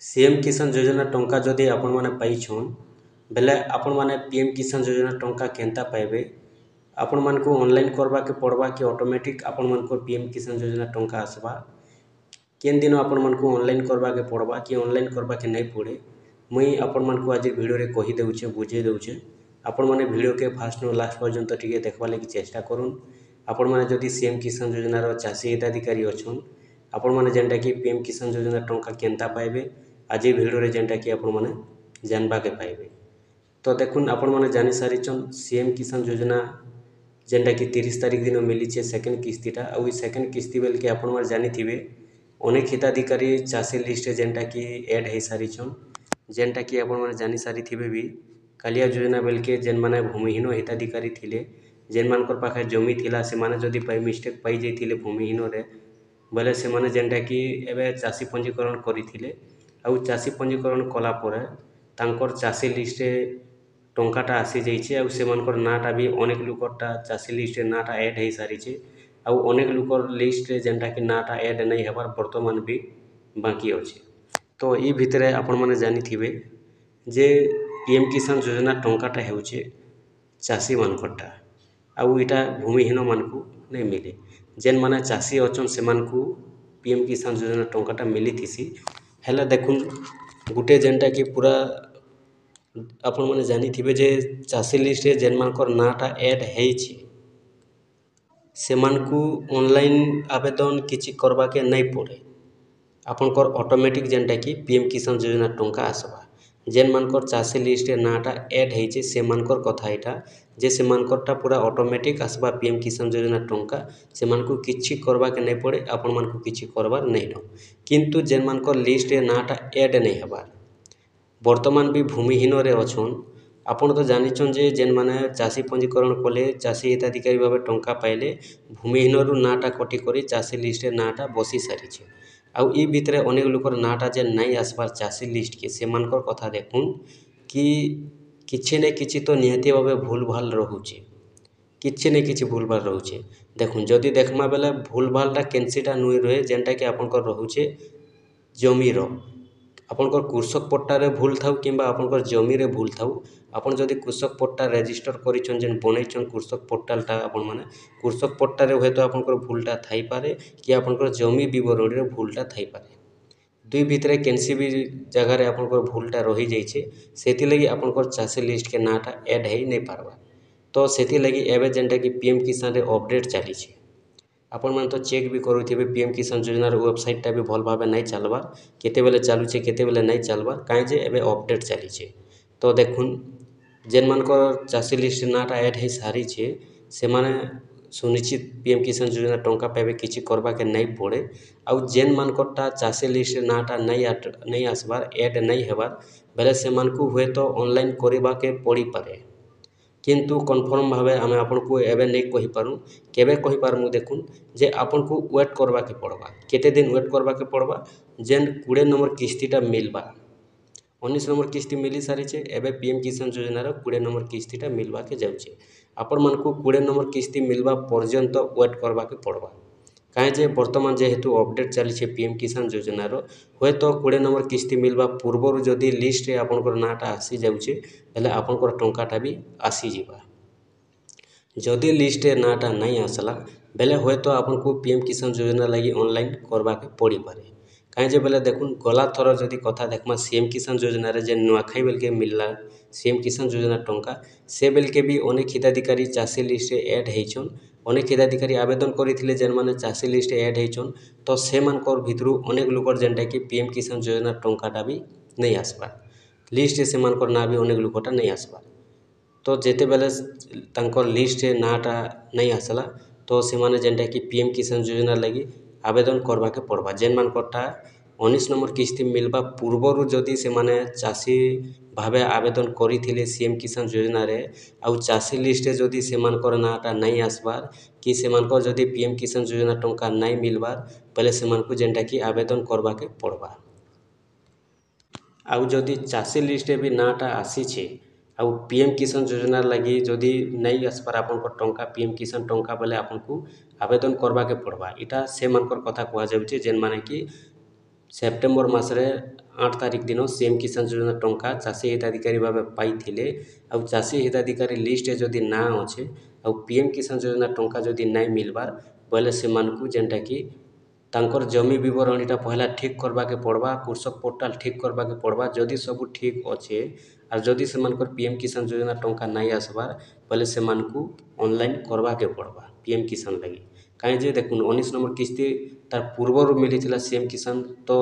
CM किसान योजना टंका जदि आपण मैंने पाइछन बेले आपण मैंने पीएम किसान योजना टंका केनता पाइबे। आपण मान को ऑनलाइन करवा के पड़वा कि ऑटोमेटिक आपण मान को पीएम किसान योजना टंका आसवा। केन दिन आपण मान को ऑनलाइन करवा के पड़वा कि ऑनलाइन करवा के नहीं पड़े मुई आपण मान को आज वीडियो रे कहि देउछे बुझे देउछे। आपण माने वीडियो के फास्ट नु लास्ट पर्यंत टिके देखबा लागि चेष्टा करूँ। आपण माने जदि सीएम किसान योजना रो चाषी हिताधिकारी अछन आपण माने जेनटा कि पीएम किसान योजना टंका केनता पाइबे आज वीडियो रे जेनटा कि आपण माने जानबा के पाइबे। तो देखुन आपण माने जानि सारिछन सीएम किसान योजना जेनटा कि 30 तारिख दिन मिली सेकेंड किस्तीटा आ सेकेंड किस्ती बेल के आपण माने जानि थिबे अनेक हिताधिकारी चाषी लिस्ट जेनटा कि ऐड हो सारिछन जेनटा कि आपण माने जानि सारी थिबे भी कालिया योजना बेल के जेन माने भूमिहीन हिताधिकारी थिले जेन मानकर पाखे जमी थिला से माने जदि बाय मिस्टेक पाई जाइथिले भूमिहीन रे बोले से माने जेनटा कि एबे चाषी पंजीकरण करिथिले आ चाषी पंजीकरण कला परे तांकर चाषी लिस्ट टंकाटा आसी जाइए आ सेमानकर नाटा भी अनेक लुकरटा चाषी लिस्ट नाटा ऐड हो सारी आ अनेक लुकर लिस्ट जेनटा कि नाटा ऐड नहीं हबार वर्तमान भी बाकी अच्छे। तो ये भितरे आपण माने जानी थिबे जे पीएम किसान योजना टंकाटा हेउचे चाषी मानकरटा आउ इटा भूमिहीन मानकु नहीं मिले जेन माने चाषी अछन से मानकु पीएम किसान योजना टंकाटा मिली थिसी। हेला देखुन गुटे जेनटा कि पूरा आपण माने जानी थिबे जे चाषी लिस्ट जेन मानकर नाटा ऐड हेछि सेमानकु ऑनलाइन आवेदन किछि करबा के नहीं पड़े आपनकर ऑटोमेटिक जेनटा कि पीएम किसान योजना टंका आसबा। जेन मानकर चाषी लिस्ट नाटा ऐड हेछि से मानकर कथा एटा जे से मानकरटा पूरा ऑटोमेटिक आसबा पीएम किसान योजना टंका से मानकु किछि करबा के नहीं पड़े आपण मानकु किछि करबार नहीं न किंतु जेन मानकर लिस्ट नाटा ऐड नहीं हबार वर्तमान भी भूमिहीन रे अछन आपण तो जानिछन जे जेन माने चाषी पंजीकरण कले चाषी हिताधिकारी भाव टंका पाइले भूमिहीन रु नाटा कटी करी चाषी लिस्ट नाटा बसी सारी आउ ई भितरे अनेक लोकर नाटा जे नहीं आसबार चाषी लिस्ट के सेमानकर कथा देखुन कि किछि न किछि तो निहाती भाव भूल भाल रहुचे किछि न किछि भूल भाल रहुचे। देखुन जदि देखमा बेले भूल भालटा केनसीटा नुई रहे जेनटा कि आपनकर रहुचे जमीर आपनकर कृषक पट्टारे भूल थाउ किंबा आपनकर जमीरे भूल थाउ आपन जदि कृषक पट्टा रेजिस्टर करिछन जेन बनैछन कृषक पोर्टालटा आपन माने कृषक पट्टारे हेतु आपनकर भूलटा थाई पारे कि आपनकर जमी विवरणी रे भूलटा थाई पारे दुई भितरे केनसी भी जगह रे आपनकर भूलटा रही जाइछे सेति लगी आपनकर चाषी लिस्ट के नाटा ऐड हेई नहीं पारबा। तो सेति लगी एबे जेनटा कि पीएम किसान रे अपडेट चलीछे आपण मैंने तो चेक भी करुवे पीएम किसान योजनार वेबसाइटा भी भल भाव नहीं चलबार केते बेले चलुचे केते बेले नहीं चलबार कहीं जे एबे अपडेट चलीछे। तो देखुन जेन मानकर चाषी लिस्ट नाटा ऐड हो सारी से माने सुनिश्चित पीएम किसान योजना टंका पाइबे किछि करबा के नहीं पड़े आउ जेन मानकरटा चाषी लिस्ट नाटा नहीं आसबार ऐड नहीं हेबार बेले से मानकु हुए तो ऑनलाइन करबा के पड़ी पारे किंतु कन्फर्म भावे आम आपन को एवं नहीं कही पारूँ केबे कही पारमु देखुन जे आपन को वेट करबा के पड़वा केते दिन वेट करबा के पड़वा जेन 20 नंबर किस्तीटा मिलबा 19 नंबर किस्ती मिली सारी एवं पीएम किसान योजनार 20 नंबर किस्तीटा मिलवा के जाऊे आपण मान को 20 नंबर किस्ती मिलवा पर्यंत वेट करबा के पड़वा कहीं जे वर्तमान जेहेतु अपडेट चली पीएम किसान योजनार हे तो 20 नंबर किस्ती मिलवा पूर्वर जदि लिस्ट आपनकर नाटा आसी जाऊे बेले आपनकर टंकाटा भी आसी जीवा जदि लिस्ट नाटा नहीं आसला बेले हे तो आपन को पीएम किसान योजना लगी ऑनलाइन करबा के पड़ी पारे कहीं जे बेले देखुन गला थर जदि कथा देखमा सीएम किसान योजना रे जे नुआखाई बेल के मिलला सीएम किसान योजना टंका से बेल के भी अनेक हिताधिकारी चाषी लिस्ट ऐड होइछन अनेक हिताधिकारी आवेदन करथिले जेन माने चाषी लिस्ट ऐड होइछन तो से मानकर भितरु अनेक लोकर जेनटा कि पीएम किसान योजना टंकाटा भी नहीं आसबा लिस्ट से मानकर ना भी अनेक लोकटा नहीं आसबा। तो जेते बेले तांकर लिस्ट नाटा नहीं आसला तो से माने जेनटा कि पीएम किसान योजना लगी आवेदन करबा के पड़वा जेन मानकरटा 19 नंबर किस्ती मिलबा पूर्वर जदि से माने चाषी भावे आवेदन करिथिले सीएम किसान योजना रे आउ चाषी लिस्ट जदि से मानकर नाटा नहीं आसबार कि से मानकर जदि पीएम किसान योजना टंका नहीं मिलबार पहले से मानकु जेनटा कि आवेदन करबा के पड़वा आउ जदि चाषी लिस्ट भी नाटा आसीछे आउ पीएम किसान योजना लगी जदि नहीं आसपार आपनकर टंका पीएम किसान टंका बेले आपनको आवेदन करबा के पड़वा इटा से मानकर कथा कह जाउछे जेन माने कि सेप्टेम्बर मासरे 8 तारिख दिन सीएम किसान योजना टंका चाषी हिताधिकारी भाव पाइथिले आउ चाषी हिताधिकारी लिस्ट जदि ना अच्छे आउ पीएम किसान योजना टंका जदि नहीं मिलबार बोले से मानकू जेनटा कि तांकर जमी विवरणीटा पहला ठीक करवाके पड़वा कृषक पोर्टाल ठीक करवाके पड़वा जदि सब ठीक अच्छे आर जदि से पीएम किसान योजना टंका नहीं आसबार बोले से मानकू ऑनलाइन करवाके पड़वा पीएम किसान लगी कहीं जे देखुन 19 नंबर किस्ती तार पूर्वर मिली सीएम किसान तो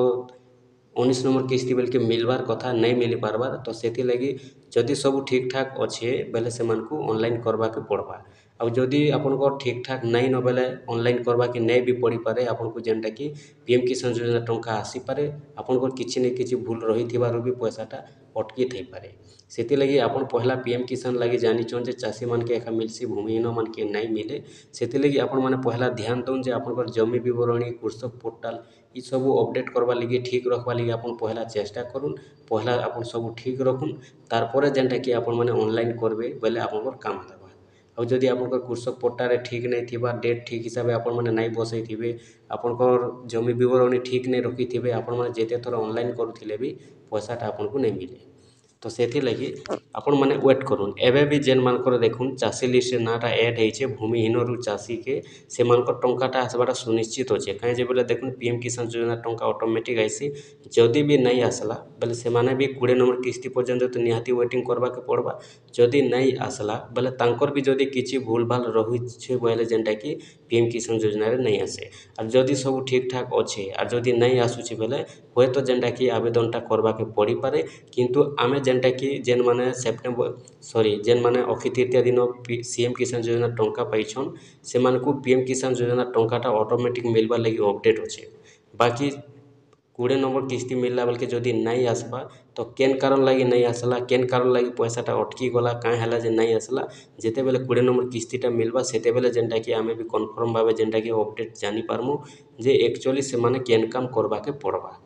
19 नंबर किस्ती बेलके मिलबार कथा नहीं मिल पारबार तो सेति लगी जदि सब ठीक ठाक अच्छे बेले से मानकू ऑनलाइन करवाके पड़वा आउ जदि आपनकर ठीक ठाक नहीं न बेले ऑनलाइन करवाके नहीं भी पड़ी पारे आपनको जेनटा कि पीएम किसान योजना टंका आसी पारे आपनकर किछि न किछि भूल रही थिबारु भी पैसाटा अटकी थई पारे सेति लगी आपन पहला पीएम किसान लगी जानिछन जे चाषी मान के एका मिलसी भूमिहीन मान के नहीं मिले सेति लगी आपन माने पहला ध्यान दउन जे आपनकर जमी विवरणी कृषक पोर्टाल ई सब अपडेट करवा लगी ठीक रखवा लगी आपन पहला चेष्टा करूँ पहला आपन सब ठीक रखुन तारपरे जेनटा कि आपन माने ऑनलाइन करबे बेले आपनकर काम देबा आउ जदि आपनकर कृषक पोर्टाल ठीक नहीं थिबा डेट ठीक हिसाब आपण माने नहीं बसई थिबे आपनकर जमी विवरणी ठीक नहीं रखी थिबे आपण माने जेते थोर ऑनलाइन करूथिले भी पैसाटा आपनको नहीं मिले तो सेति लगी आपण माने वेट करूँ एबे भी जेन मानकर देखुन चाषी लिस्ट नाटा ऐड होइछे भूमिहीन रु चाषी के से मानकर टंकाटा आसबाटा सुनिश्चित होछे कहीं जे बेले देखुन पीएम किसान योजना टंका ऑटोमेटिक आइसी जदि भी नहीं आसला बेले से माने भी 20 नंबर किस्ती पर्यंत तो निहाती वेटिंग करवा के पड़वा जदि नहीं आसला बेले तांकर भी जदि किछि भूल भाल रही बोले जेनटा कि पीएम किसान योजना रे नहीं आसे और जदि सब ठीक ठाक अच्छे और जदि नहीं आसुछि बेले हुए तो जेनटा कि आवेदनटा करवा के पड़ी पारे किंतु आमे जेनटा कि जेन माने सेप्टेम्बर जेन माने अक्षय तृतीया दिन सीएम किसान योजना टंका पाइछन से मानकू पीएम किसान योजना टंकाटा ऑटोमेटिक मिलवा लगी अपडेट होछे बाकी 20 नंबर किस्ती मिलला बेलके जदि नहीं आसबा तो केन कारण लगी नहीं आसला केन कारण लगी पैसाटा अटकी गला काँ हैला जे नहीं आसला जेते बेले 20 नंबर किस्तीटा मिलबा सेते बेले जेनटा कि आमे भी कन्फर्म भावे जेनटा कि अपडेट जानी पारमु जे एक्चुअली से माने केन काम करवा के पड़वा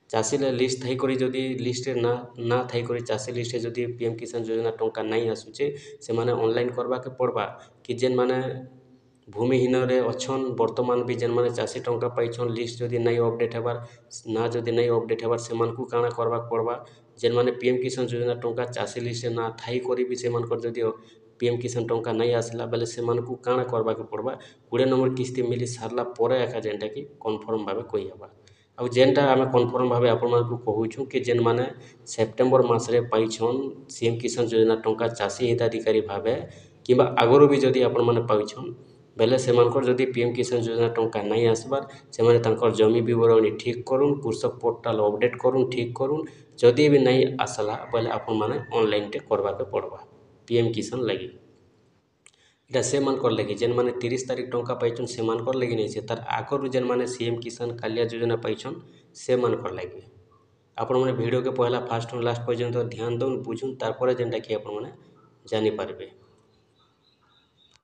चाषी लिस्ट थी करी जदि लिस्ट ना थी करी चाषी लिस्ट जदि पीएम किसान योजना टंका नहीं आसुचे से माने ऑनलाइन करवा के पड़वा कि जेन माने भूमिहीन रे अच्छन वर्तमान भी जेन माने चाषी टंका पाइछन लिस्ट जदि नहीं अपडेट हेबार ना जदि नहीं अपडेट हेबार से मानकू काଣା करवा पड़वा जेन माने पीएम किसान योजना टंका चाषी लिस्ट ना थाई करी भी से मानकर जदि पीएम किसान टंका नहीं आसला बेले से मानकू काଣା करवा के पड़वा 20 नंबर किस्ती मिली सारला परे एका जेनटा कि कन्फर्म भावे कहि हेबा आउ जेनटा आमे कन्फर्म भावे आपण मानकू कहूछु कि जेन माने सेप्टेम्बर मासरे पाइछन सीएम किसान योजना टंका चाषी हिताधिकारी भावे किंबा आगरो भी जदि आपण माने पाइछन बेले से मानकर जदि पीएम किसान योजना टंका नहीं आसबार से माने तांकर जमी विवरणी ठीक करूँ कृषक पोर्टाल अपडेट करूँ ठीक करूँ जदि भी नहीं आसला बेले आपण माने ऑनलाइन टे करवा के पड़वा पीएम किसान लगी इटा से मानकर लगी जेन माने 30 तारिख टंका पाइछन से मानकर लगी नहीं से तार आगरू जेन माने सीएम किसान कालिया योजना पाइछन से मानकर लगी आपण माने वीडियो के पहला फास्ट और लास्ट पर्यंत ध्यान दउन बुझुन तारपरे जेनटा कि आपण माने जानि पारबे।